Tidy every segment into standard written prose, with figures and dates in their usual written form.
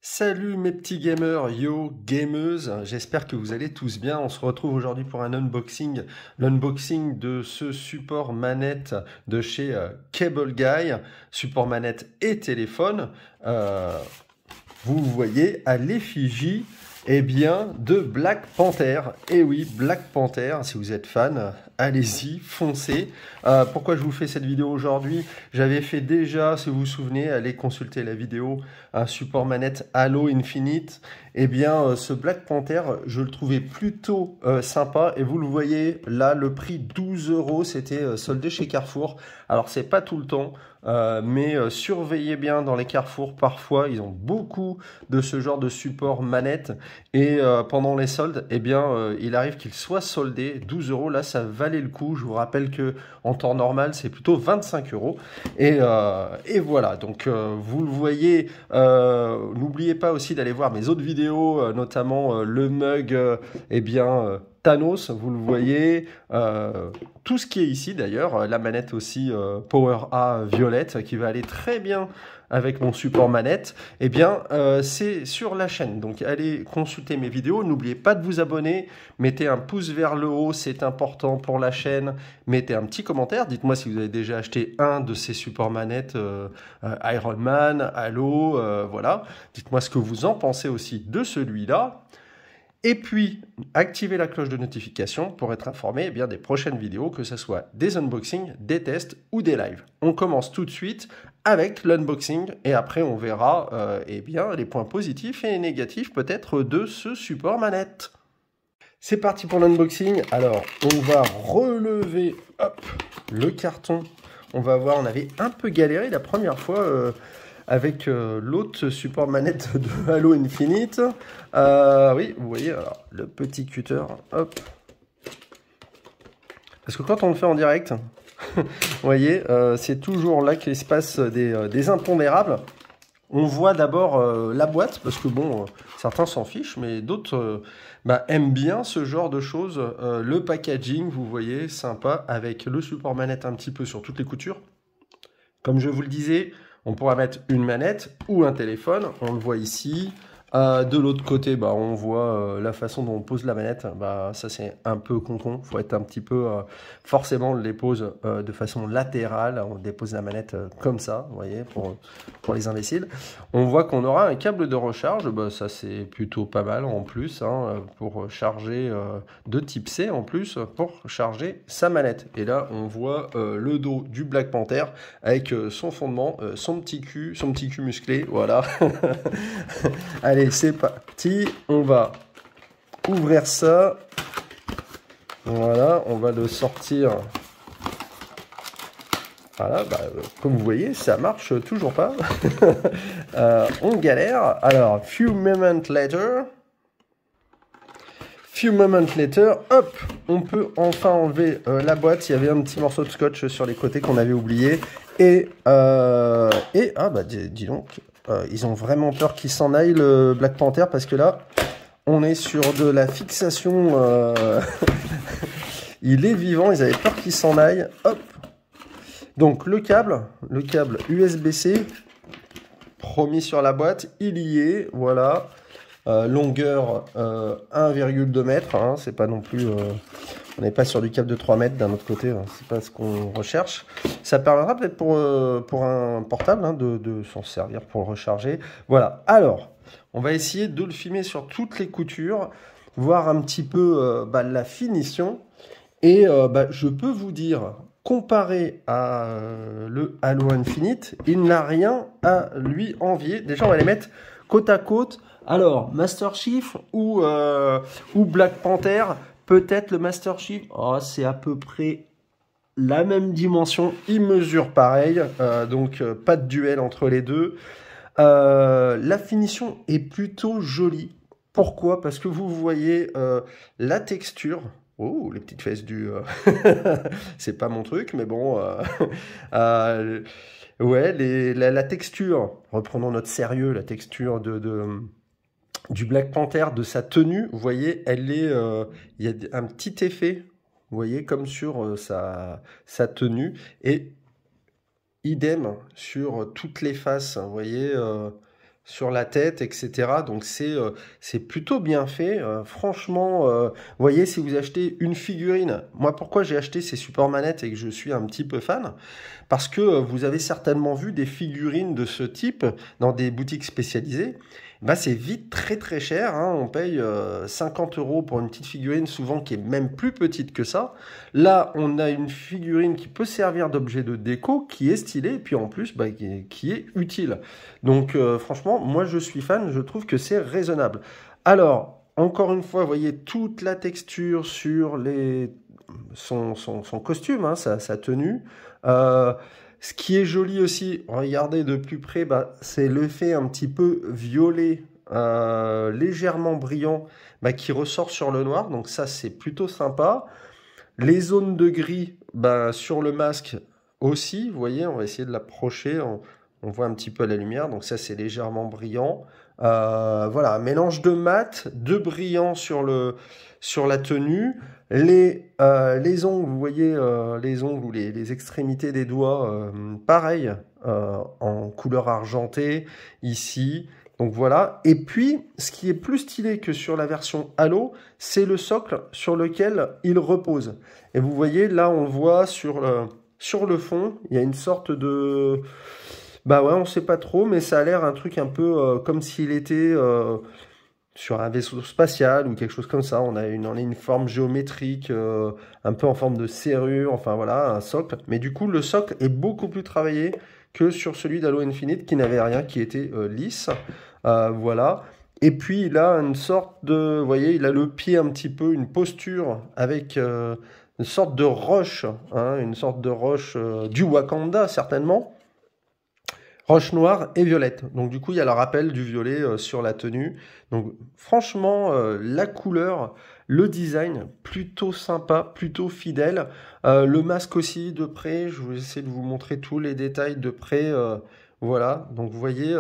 Salut mes petits gamers, yo gameuses, j'espère que vous allez tous bien. On se retrouve aujourd'hui pour un unboxing, l'unboxing de ce support manette de chez Cable Guy, support manette et téléphone. Euh, Vous voyez à l'effigie de Black Panther. Et oui, Black Panther, si vous êtes fan, allez-y, foncez. Pourquoi je vous fais cette vidéo aujourd'hui? J'avais fait déjà, si vous vous souvenez, allez consulter la vidéo, un support manette Halo Infinite. Ce Black Panther, je le trouvais plutôt sympa. Et vous le voyez, là, le prix 12 €, c'était soldé chez Carrefour. Alors, c'est pas tout le temps. Mais surveillez bien dans les carrefours, parfois ils ont beaucoup de ce genre de support manette et pendant les soldes, il arrive qu'ils soient soldés. 12 € là, ça valait le coup. Je vous rappelle que en temps normal c'est plutôt 25 € et voilà, donc vous le voyez. N'oubliez pas aussi d'aller voir mes autres vidéos, notamment le mug Thanos, vous le voyez, tout ce qui est ici d'ailleurs, la manette aussi Power A violette qui va aller très bien avec mon support manette, c'est sur la chaîne. Donc allez consulter mes vidéos, n'oubliez pas de vous abonner, mettez un pouce vers le haut, c'est important pour la chaîne, mettez un petit commentaire, dites-moi si vous avez déjà acheté un de ces supports manettes Iron Man, Halo, voilà, dites-moi ce que vous en pensez aussi de celui-là. Et puis, activez la cloche de notification pour être informé des prochaines vidéos, que ce soit des unboxings, des tests ou des lives. On commence tout de suite avec l'unboxing et après on verra les points positifs et négatifs peut-être de ce support manette. C'est parti pour l'unboxing. Alors, on va relever le carton. On va voir, on avait un peu galéré la première fois avec l'autre support manette de Halo Infinite. Oui, vous voyez, alors, le petit cutter, hop. Parce que quand on le fait en direct, vous voyez, c'est toujours là qu'il se passe des impondérables. On voit d'abord la boîte, parce que bon, certains s'en fichent, mais d'autres aiment bien ce genre de choses. Le packaging, vous voyez, sympa, avec le support manette un petit peu sur toutes les coutures. Comme je vous le disais, on pourra mettre une manette ou un téléphone, on le voit ici. De l'autre côté, on voit la façon dont on pose la manette. Ça c'est un peu con-con. Faut être un petit peu... forcément, on les pose de façon latérale. On dépose la manette comme ça, vous voyez, pour les imbéciles. On voit qu'on aura un câble de recharge. Ça c'est plutôt pas mal en plus, hein, pour charger de type C en plus, pour charger sa manette. Et là, on voit le dos du Black Panther avec son fondement, son petit cul musclé. Voilà. Allez, c'est parti, on va ouvrir ça, voilà, on va le sortir, voilà, comme vous voyez, ça marche toujours pas, on galère. Alors, few moments later, hop, on peut enfin enlever la boîte. Il y avait un petit morceau de scotch sur les côtés qu'on avait oublié, dis donc, ils ont vraiment peur qu'il s'en aille, le Black Panther, parce que là, on est sur de la fixation. Il est vivant, ils avaient peur qu'il s'en aille. Hop. Donc le câble USB-C, promis sur la boîte, il y est, voilà. Longueur 1,2 m, hein, c'est pas non plus... on n'est pas sur du câble de 3 mètres d'un autre côté, hein, c'est pas ce qu'on recherche. Ça permettra peut-être pour un portable, hein, de s'en servir pour le recharger. Voilà, alors, on va essayer de le filmer sur toutes les coutures, voir un petit peu la finition. Et je peux vous dire, comparé à le Halo Infinite, il n'a rien à lui envier. Déjà, on va les mettre côte à côte. Alors, Master Chief ou Black Panther, peut-être le Master Chief, c'est à peu près la même dimension, il mesure pareil, donc pas de duel entre les deux. La finition est plutôt jolie. Pourquoi? Parce que vous voyez la texture. Oh, les petites fesses du... c'est pas mon truc, mais bon... ouais, la texture, reprenons notre sérieux, la texture du Black Panther, de sa tenue, vous voyez, elle est... il y a un petit effet, vous voyez, comme sur sa tenue, et idem sur toutes les faces, vous voyez... sur la tête, etc. Donc c'est plutôt bien fait. Franchement, vous voyez, si vous achetez une figurine, moi pourquoi j'ai acheté ces supports manettes et que je suis un petit peu fan, parce que vous avez certainement vu des figurines de ce type dans des boutiques spécialisées. Bah, c'est vite très très cher, hein. On paye 50 € pour une petite figurine, souvent qui est même plus petite que ça. Là, on a une figurine qui peut servir d'objet de déco, qui est stylée, et puis en plus, bah, qui est utile. Donc franchement, moi je suis fan, je trouve que c'est raisonnable. Alors, encore une fois, vous voyez toute la texture sur son costume, hein, sa tenue. Euh, Ce qui est joli aussi, regardez de plus près, bah, c'est l'effet un petit peu violet, légèrement brillant, bah, qui ressort sur le noir. Donc ça, c'est plutôt sympa. Les zones de gris, bah, sur le masque aussi, vous voyez, on va essayer de l'approcher. On voit un petit peu la lumière, donc ça, c'est légèrement brillant. Voilà, mélange de mat, de brillant sur la tenue. Les ongles, vous voyez, les ongles ou les extrémités des doigts, pareil, en couleur argentée, ici. Donc voilà. Et puis, ce qui est plus stylé que sur la version Halo, c'est le socle sur lequel il repose. Et vous voyez, là, on voit sur le fond, il y a une sorte de... Bah ouais, on sait pas trop, mais ça a l'air un truc un peu comme s'il était sur un vaisseau spatial ou quelque chose comme ça. On a une forme géométrique, un peu en forme de serrure, enfin voilà, un socle. Mais du coup, le socle est beaucoup plus travaillé que sur celui d'Halo Infinite qui n'avait rien, qui était lisse. Voilà. Et puis il a une sorte de... Vous voyez, il a le pied un petit peu, une posture avec une sorte de roche, hein, une sorte de roche du Wakanda certainement. Roche noire et violette. Donc du coup, il y a le rappel du violet sur la tenue. Donc franchement, la couleur, le design, plutôt sympa, plutôt fidèle. Le masque aussi de près, je vais essayer de vous montrer tous les détails de près. Voilà, donc vous voyez,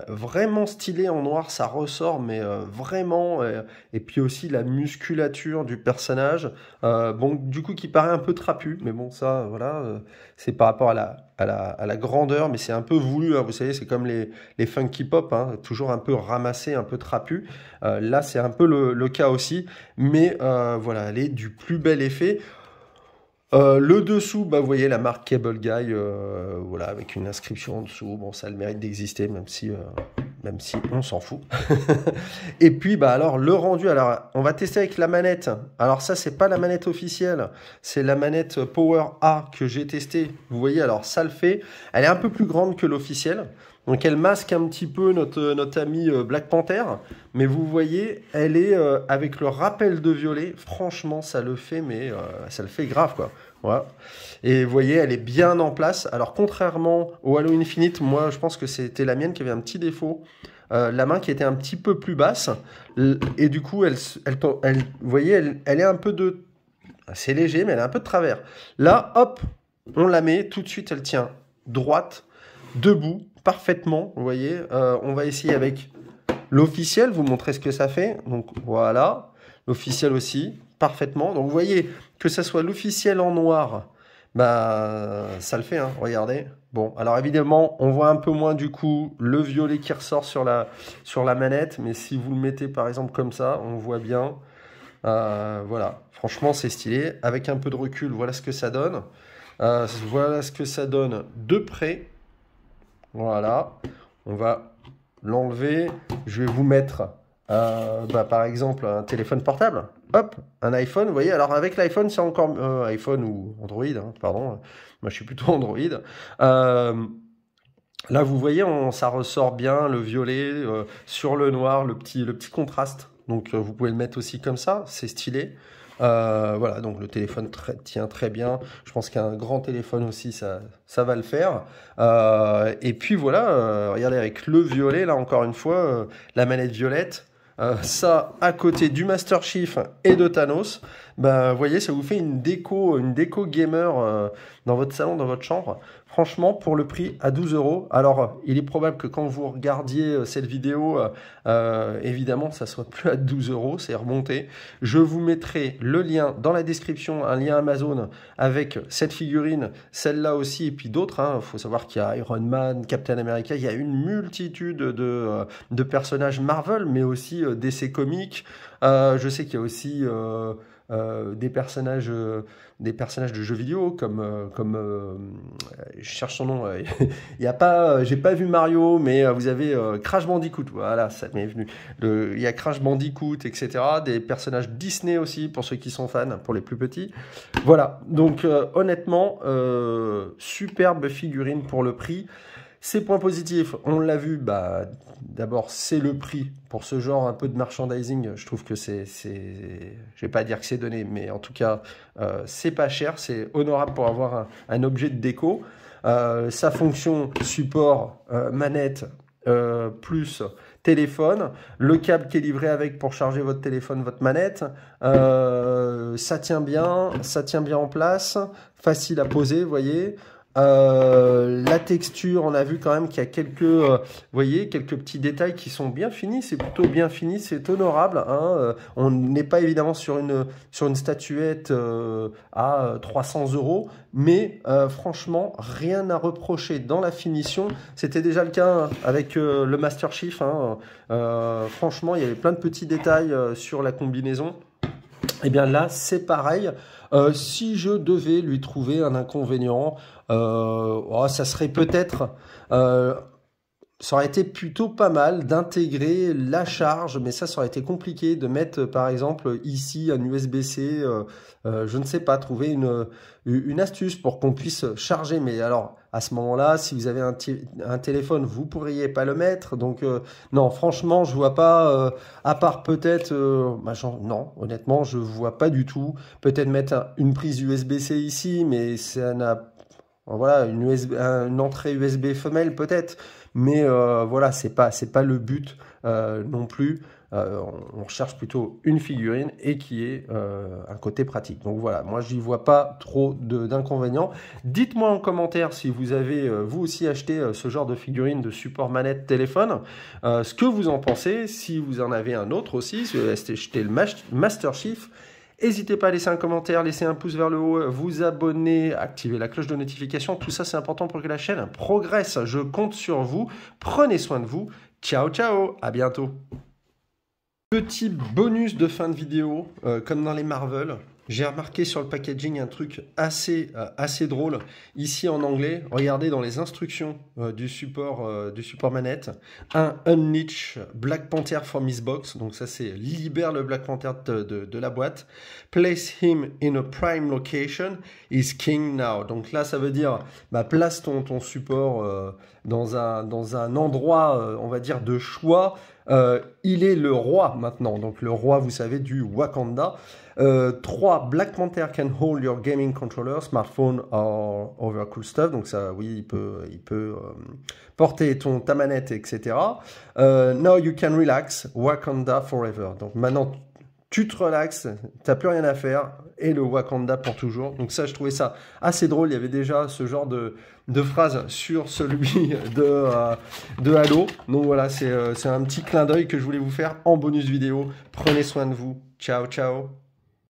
vraiment stylé en noir, ça ressort, mais vraiment, et puis aussi la musculature du personnage, bon, du coup, qui paraît un peu trapu, mais bon, ça, voilà, c'est par rapport à la grandeur, mais c'est un peu voulu, hein, vous savez, c'est comme les Funky Pop, hein, toujours un peu ramassé, un peu trapu. Là, c'est un peu le cas aussi, mais voilà, elle est du plus bel effet. Le dessous, bah, vous voyez la marque Cable Guy, voilà, avec une inscription en dessous. Bon, ça a le mérite d'exister, même si on s'en fout. Et puis, bah, alors, le rendu, alors, on va tester avec la manette. Alors, ça, c'est pas la manette officielle, c'est la manette Power A que j'ai testée. Vous voyez, alors, ça le fait. Elle est un peu plus grande que l'officielle. Donc, elle masque un petit peu notre ami Black Panther. Mais vous voyez, elle est avec le rappel de violet. Franchement, ça le fait, mais ça le fait grave, quoi. Voilà. Et vous voyez, elle est bien en place. Alors, contrairement au Halo Infinite, moi, je pense que c'était la mienne qui avait un petit défaut. La main qui était un petit peu plus basse. Et du coup, vous voyez, elle est un peu de... C'est léger, mais elle est un peu de travers. Là, hop, on la met. Tout de suite, elle tient droite, debout, parfaitement. Vous voyez, on va essayer avec l'officiel, vous montrer ce que ça fait. Donc, voilà. L'officiel aussi, parfaitement. Donc, vous voyez, que ça soit l'officiel en noir, bah, ça le fait, hein, regardez. Bon, alors évidemment, on voit un peu moins du coup le violet qui ressort sur la manette, mais si vous le mettez par exemple comme ça, on voit bien. Voilà, franchement, c'est stylé. Avec un peu de recul, voilà ce que ça donne. Voilà ce que ça donne de près. Voilà, on va l'enlever. Je vais vous mettre, bah, par exemple, un téléphone portable. Hop, un iPhone, vous voyez. Alors avec l'iPhone, c'est encore iPhone ou Android, hein, pardon. Moi, je suis plutôt Android. Là, vous voyez, ça ressort bien le violet sur le noir, le petit contraste. Donc, vous pouvez le mettre aussi comme ça, c'est stylé. Voilà, donc le téléphone tient très bien. Je pense qu'un grand téléphone aussi, ça va le faire. Et puis voilà, regardez avec le violet, là encore une fois, la manette violette. Ça à côté du Master Chief et de Thanos, bah, vous voyez, ça vous fait une déco gamer dans votre salon, dans votre chambre. Franchement, pour le prix à 12 euros, alors il est probable que quand vous regardiez cette vidéo, évidemment, ça soit plus à 12 euros, c'est remonté. Je vous mettrai le lien dans la description, un lien Amazon avec cette figurine, celle-là aussi, et puis d'autres. Il faut savoir qu'il y a Iron Man, Captain America, il y a une multitude de personnages Marvel, mais aussi DC Comics. Je sais qu'il y a aussi des personnages de jeux vidéo comme je cherche son nom. Il y a pas, j'ai pas vu Mario, mais vous avez Crash Bandicoot. Voilà, ça m'est venu. Il y a Crash Bandicoot, etc. Des personnages Disney aussi pour ceux qui sont fans, pour les plus petits. Voilà. Donc honnêtement, superbe figurine pour le prix. Ces points positifs, on l'a vu, bah, d'abord c'est le prix. Pour ce genre un peu de merchandising, je trouve que je vais pas dire que c'est donné, mais en tout cas, c'est pas cher, c'est honorable pour avoir un objet de déco. Sa fonction support, manette, plus téléphone, le câble qui est livré avec pour charger votre téléphone, votre manette, ça tient bien en place, facile à poser, vous voyez. La texture, on a vu quand même qu'il y a vous voyez, quelques petits détails qui sont bien finis, c'est plutôt bien fini, c'est honorable, hein. On n'est pas évidemment sur une statuette à 300 euros, mais franchement, rien à reprocher dans la finition. C'était déjà le cas avec le Master Chief, hein. Franchement, il y avait plein de petits détails sur la combinaison. Et bien là, c'est pareil. Si je devais lui trouver un inconvénient, ça serait peut-être, ça aurait été plutôt pas mal d'intégrer la charge, mais ça aurait été compliqué de mettre, par exemple, ici un USB-C, je ne sais pas, trouver une astuce pour qu'on puisse charger. Mais alors, à ce moment-là, si vous avez un téléphone, vous pourriez pas le mettre. Donc, non, franchement, je vois pas, à part peut-être, non, honnêtement, je vois pas du tout. Peut-être mettre une prise USB-C ici, mais ça n'a... Voilà, une entrée USB femelle peut-être, mais voilà, c'est pas le but non plus. On recherche plutôt une figurine et qui est un côté pratique. Donc voilà, moi j'y vois pas trop d'inconvénients. Dites-moi en commentaire si vous avez vous aussi acheté ce genre de figurine de support manette téléphone, ce que vous en pensez, si vous en avez un autre aussi, si vous avez acheté le Master Chief. N'hésitez pas à laisser un commentaire, laisser un pouce vers le haut, vous abonner, activer la cloche de notification. Tout ça, c'est important pour que la chaîne progresse. Je compte sur vous. Prenez soin de vous. Ciao, ciao. À bientôt. Petit bonus de fin de vidéo, comme dans les Marvel. J'ai remarqué sur le packaging un truc assez drôle. Ici en anglais, regardez dans les instructions du support manette, un Unleash Black Panther from his box. Donc ça c'est libère le Black Panther de la boîte. Place him in a prime location. Is king now. Donc là ça veut dire place ton support dans un endroit, on va dire, de choix. Il est le roi maintenant. Donc le roi, vous savez, du Wakanda. 3. Black Panther can hold your gaming controller, smartphone or other cool stuff. Donc ça, oui, il peut porter ta manette, etc. Now you can relax, Wakanda forever. Donc maintenant, tu te relaxes, t'as plus rien à faire, et le Wakanda pour toujours. Donc ça, je trouvais ça assez drôle. Il y avait déjà ce genre de phrase sur celui de Halo. Donc voilà, c'est un petit clin d'œil que je voulais vous faire en bonus vidéo. Prenez soin de vous. Ciao, ciao.